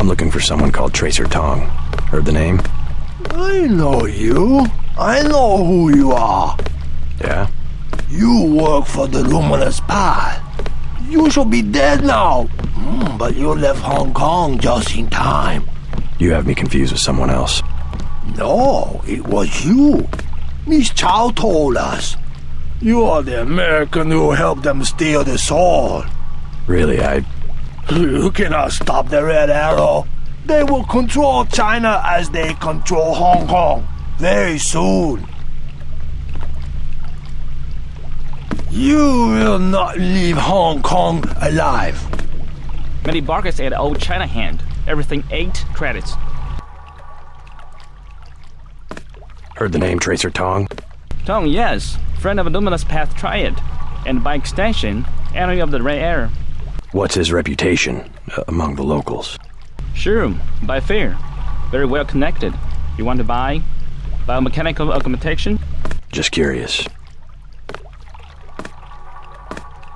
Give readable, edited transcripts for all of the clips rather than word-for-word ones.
looking for someone called Tracer Tong. Heard the name? I know you. I know who you are. Yeah? You work for the Luminous Path. You should be dead now. But you left Hong Kong just in time. You have me confused with someone else. No, it was you. Miss Chow told us. You are the American who helped them steal the soul. Really, You cannot stop the Red Arrow. They will control China as they control Hong Kong very soon. You will not leave Hong Kong alive. Many bargains at old China hand. Everything 8 credits. Heard the name Tracer Tong? Tong, yes. Friend of Luminous Path Triad. And by extension, enemy of the Red Air. What's his reputation among the locals? Sure, by fair. Very well connected. You want to buy? Biomechanical augmentation? Just curious.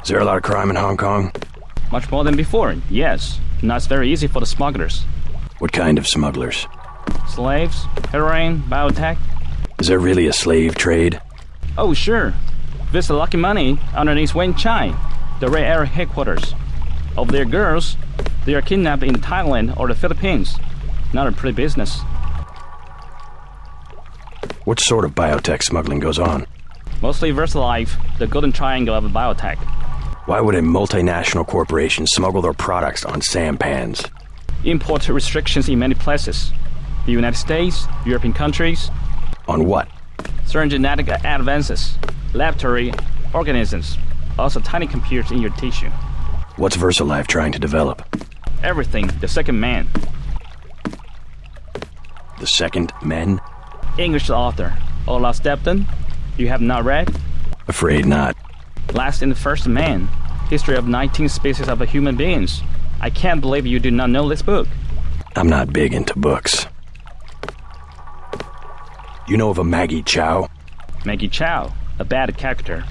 Is there a lot of crime in Hong Kong? Much more than before, yes. Now it's very easy for the smugglers. What kind of smugglers? Slaves, heroin, biotech. Is there really a slave trade? Oh, sure. Visit Lucky Money underneath Wen Chai, the Red Air headquarters. Of their girls, they are kidnapped in Thailand or the Philippines. Not a pretty business. What sort of biotech smuggling goes on? Mostly VersaLife, the golden triangle of biotech. Why would a multinational corporation smuggle their products on sampans? Import restrictions in many places. The United States, European countries. On what? Certain genetic advances, laboratory organisms, also tiny computers in your tissue. What's VersaLife trying to develop? Everything, the second man. The second men? English author, Olaf Stepton. You have not read? Afraid not. Last and the First Man, history of 19 species of human beings. I can't believe you do not know this book. I'm not big into books. You know of a Maggie Chow? Maggie Chow, a bad character.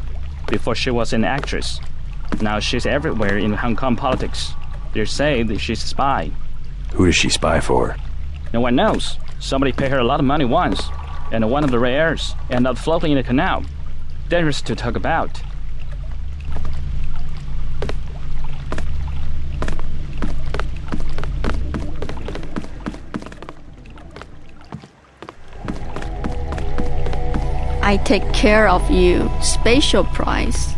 Before she was an actress. Now she's everywhere in Hong Kong politics. They say that she's a spy. Who does she spy for? No one knows. Somebody paid her a lot of money once, and one of the Red Airs ended up floating in a canal. Dangerous to talk about. I take care of you. Special price.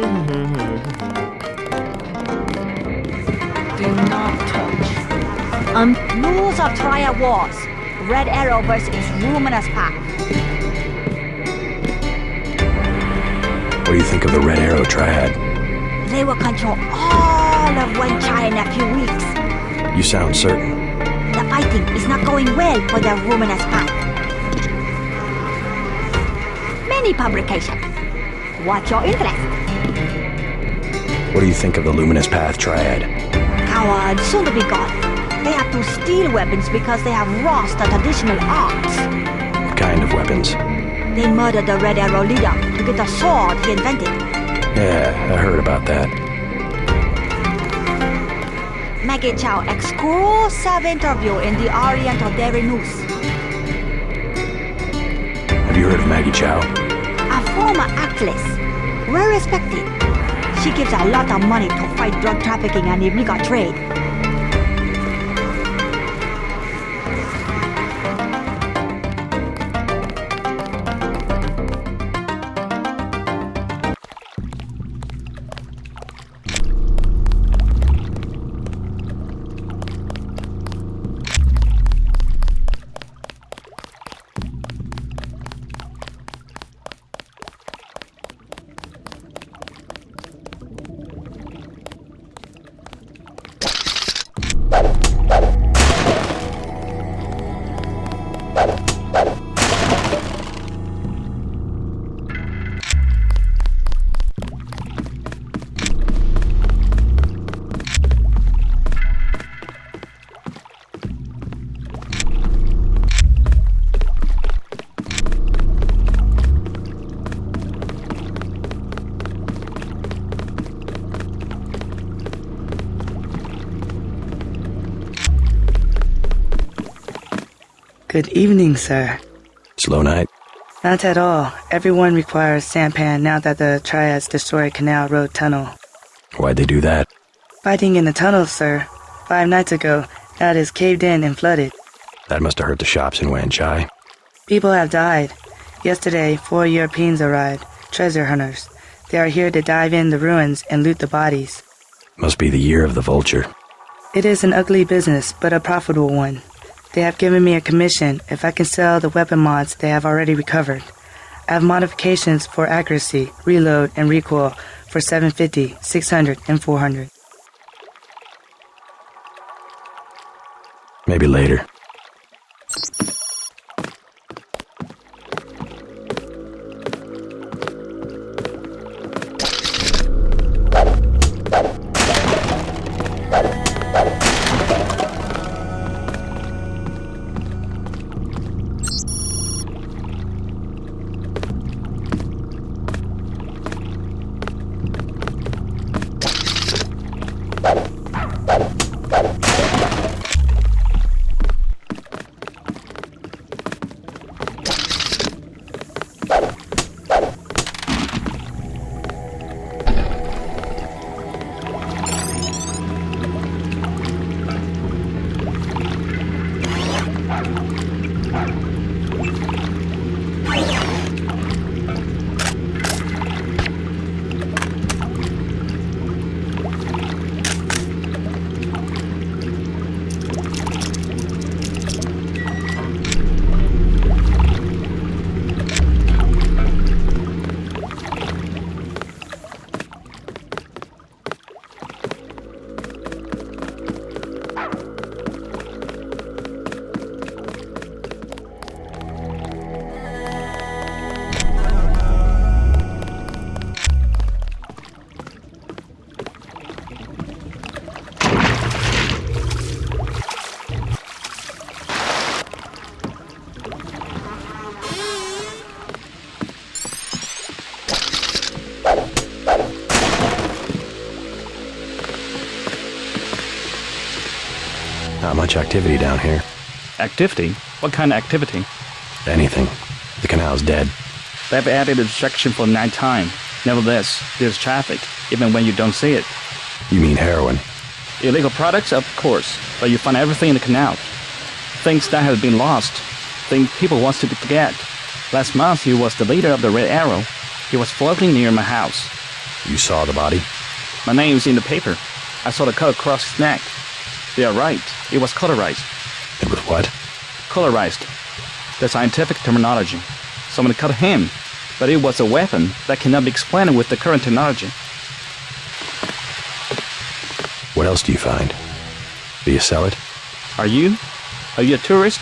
Do not touch. Rules of Triad Wars. Red Arrow versus Luminous Path. What do you think of the Red Arrow Triad? They will control all of Wenchai in a few weeks. You sound certain. The fighting is not going well for the Luminous Path. Many publications. What's your interest? What do you think of the Luminous Path Triad? Cowards, soon to be gone. They have to steal weapons because they have lost the traditional arts. What kind of weapons? They murdered the Red Arrow leader to get the sword he invented. Yeah, I heard about that. Maggie Chow exclusive interview in the Oriental Daily News. Have you heard of Maggie Chow? A former actress, well respected. She gives a lot of money to fight drug trafficking and illegal trade. Good evening, sir. Slow night? Not at all. Everyone requires sampan now that the Triads destroyed Canal Road Tunnel. Why'd they do that? Fighting in the tunnels, sir. 5 nights ago, that is caved in and flooded. That must have hurt the shops in Wanchai. People have died. Yesterday, 4 Europeans arrived, treasure hunters. They are here to dive in the ruins and loot the bodies. Must be the year of the vulture. It is an ugly business, but a profitable one. They have given me a commission if I can sell the weapon mods they have already recovered. I have modifications for accuracy, reload, and recoil for 750, 600, and 400. Maybe later. Not much activity down here. Activity? What kind of activity? Anything. The canal's dead. They've added a section for nighttime. Nevertheless, there's traffic, even when you don't see it. You mean heroin? Illegal products, of course, but you find everything in the canal. Things that have been lost. Things people want to forget. Last month, he was the leader of the Red Arrow. He was floating near my house. You saw the body? My name's in the paper. I saw the cut across his neck. They are right. It was colorized. It was what? Colorized. The scientific terminology. Someone cut him, but it was a weapon that cannot be explained with the current technology. What else do you find? Do you sell it? Are you? Are you a tourist?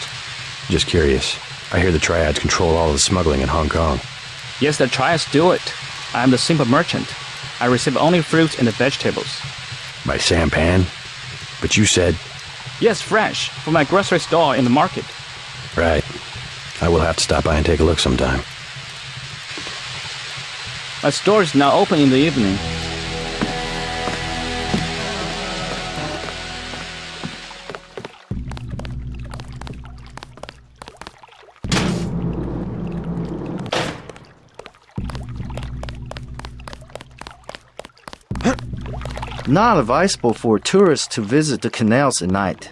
Just curious. I hear the Triades control all of the smuggling in Hong Kong. Yes, the Triades do it. I am the simple merchant. I receive only fruits and vegetables. By sampan? But you said... Yes, fresh, from my grocery store in the market. Right. I will have to stop by and take a look sometime. My store is now open in the evening. Not advisable for tourists to visit the canals at night.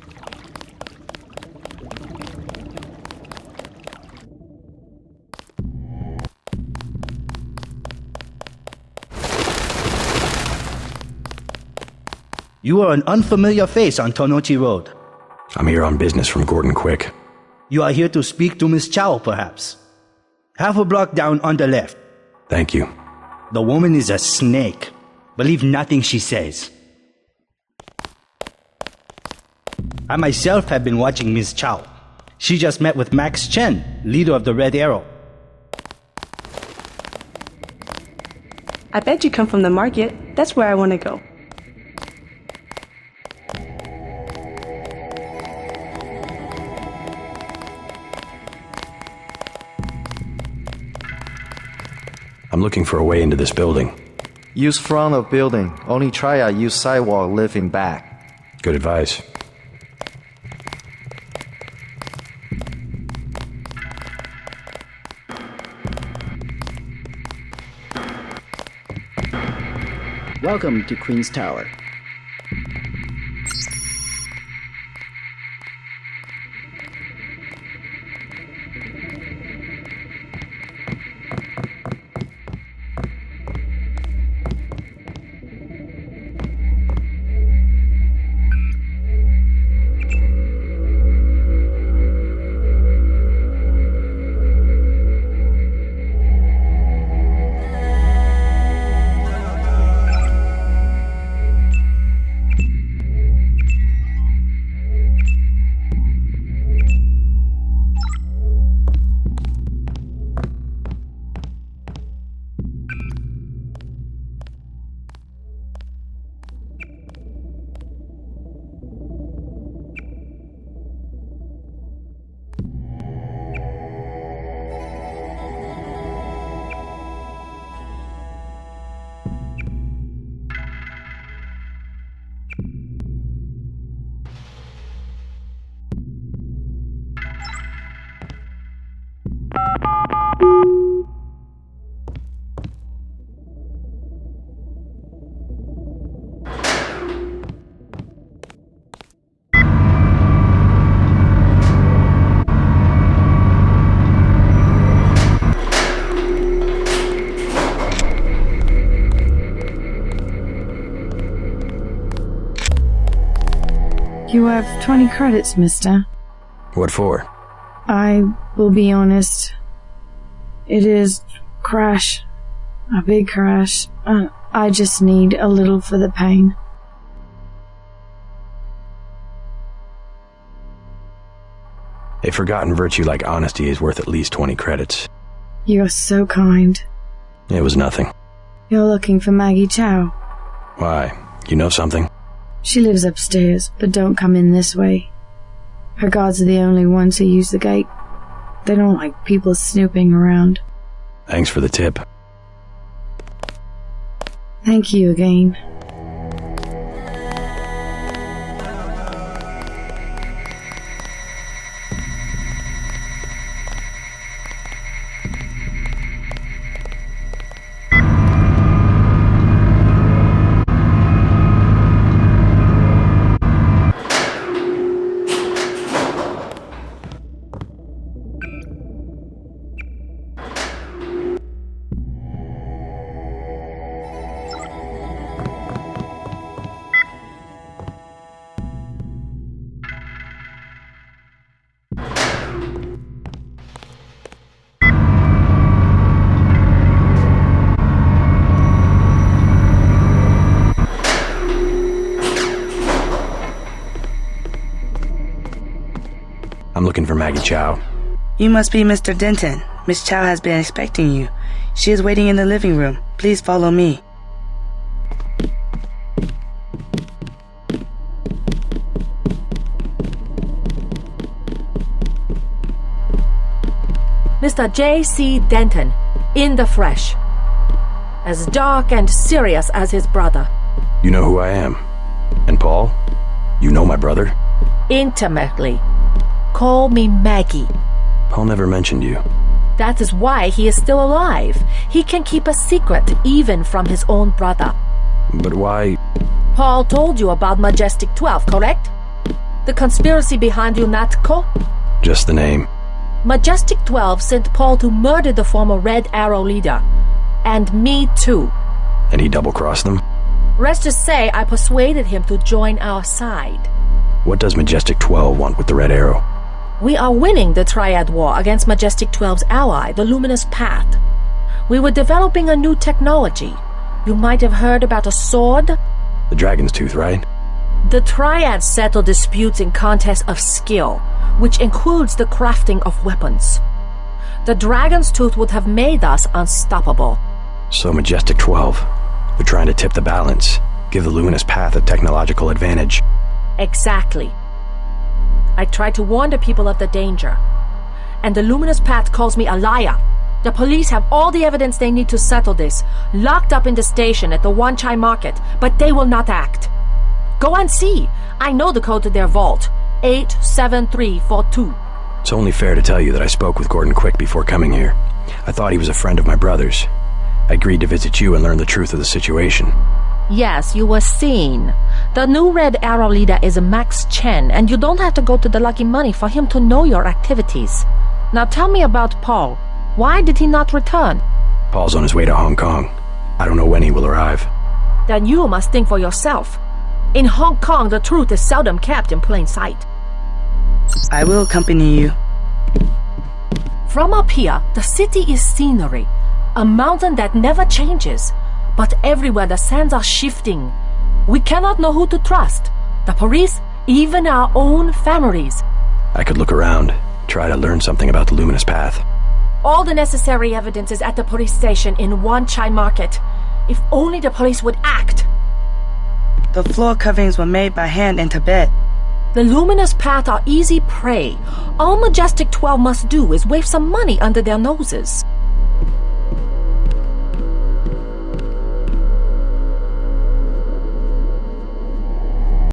You are an unfamiliar face on Tonochi Road. I'm here on business from Gordon Quick. You are here to speak to Miss Chow, perhaps. Half a block down on the left. Thank you. The woman is a snake. Believe nothing she says. I myself have been watching Miss Chow. She just met with Max Chen, leader of the Red Arrow. I bet you come from the market. That's where I want to go. I'm looking for a way into this building. Use front of building. Only Triad use sidewalk living back. Good advice. Welcome to Queen's Tower. You have 20 credits, mister. What for? I will be honest. It is crash. A big crash. I just need a little for the pain. A forgotten virtue like honesty is worth at least 20 credits. You're so kind. It was nothing. You're looking for Maggie Chow. Why? You know something? She lives upstairs, but don't come in this way. Her guards are the only ones who use the gate. They don't like people snooping around. Thanks for the tip. Thank you again. I'm looking for Maggie Chow. You must be Mr. Denton. Miss Chow has been expecting you. She is waiting in the living room. Please follow me. Mr. J.C. Denton, in the flesh. As dark and serious as his brother. You know who I am. And Paul? You know my brother? Intimately. Call me Maggie. Paul never mentioned you. That is why he is still alive. He can keep a secret even from his own brother. But why? Paul told you about Majestic 12, correct? The conspiracy behind UNATCO? Just the name. Majestic 12 sent Paul to murder the former Red Arrow leader. And me too. And he double-crossed them? Let's just say I persuaded him to join our side. What does Majestic 12 want with the Red Arrow? We are winning the Triad War against Majestic 12's ally, the Luminous Path. We were developing a new technology. You might have heard about a sword? The Dragon's Tooth, right? The Triads settle disputes in contests of skill, which includes the crafting of weapons. The Dragon's Tooth would have made us unstoppable. So Majestic 12, they're trying to tip the balance, give the Luminous Path a technological advantage. Exactly. I tried to warn the people of the danger. And the Luminous Path calls me a liar. The police have all the evidence they need to settle this, locked up in the station at the Wan Chai Market, but they will not act. Go and see. I know the code to their vault. 87342. It's only fair to tell you that I spoke with Gordon Quick before coming here. I thought he was a friend of my brother's. I agreed to visit you and learn the truth of the situation. Yes, you were seen. The new Red Arrow leader is Max Chen, and you don't have to go to the Lucky Money for him to know your activities. Now tell me about Paul. Why did he not return? Paul's on his way to Hong Kong. I don't know when he will arrive. Then you must think for yourself. In Hong Kong, the truth is seldom kept in plain sight. I will accompany you. From up here, the city is scenery, a mountain that never changes. But everywhere the sands are shifting. We cannot know who to trust. The police, even our own families. I could look around, try to learn something about the Luminous Path. All the necessary evidence is at the police station in Wan Chai Market. If only the police would act. The floor coverings were made by hand in Tibet. The Luminous Path are easy prey. All Majestic 12 must do is wave some money under their noses.